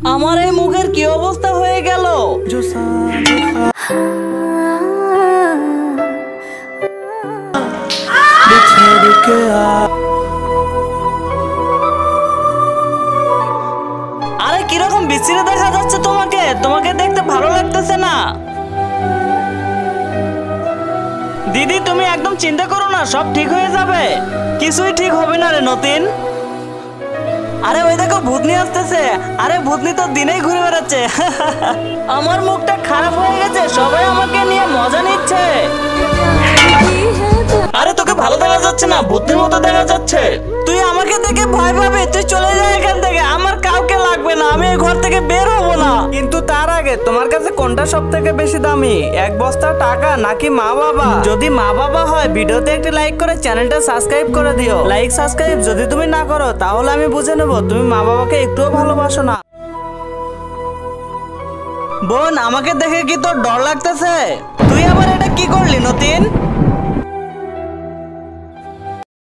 আমার এই মুখের কি অবস্থা হয়ে গেল? আরে কিরকম বিশ্রী দেখা যাচ্ছে তোমাকে? তোমাকে দেখতে ভালো লাগতেছে না। দিদি তুমি একদম চিন্তা করো না, সব ঠিক হয়ে যাবে। কিছুই ঠিক হবে না রে নতিন। আরে ওই দেখো ভূতনি আসতেছে। আরে ভূতনি তো দিনেই ঘুরে বেড়াচ্ছে। আমার মুখটা খারাপ হয়ে গেছে, সবাই আমাকে নিয়ে মজা নিচ্ছে। আরে তোকে ভালো দেখা যাচ্ছে না, ভূতের মতো দেখা যাচ্ছে। তুই আমাকে দেখে ভয় পাবি, তুই চলে যা এখান থেকে। আমার কাউকে লাগবে না, আমি এই ঘর থেকে বের হবো না। কিন্তু তার আগে তোমার কাছে কোনটা সব থেকে বেশি দামি, এক বস্তা টাকা নাকি মা বাবা? যদি মা বাবা হয় ভিডিওতে একটি লাইক করে চ্যানেলটা সাবস্ক্রাইব করে দিও। লাইক সাবস্ক্রাইব যদি তুমি না করো তাহলে আমি বুঝে নেবো তুমি মা বাবাকে একটুও ভালোবাসো না। বোন আমাকে দেখে কি তোর ডর লাগতেছে? তুই আবার এটা কি করলি নতিন?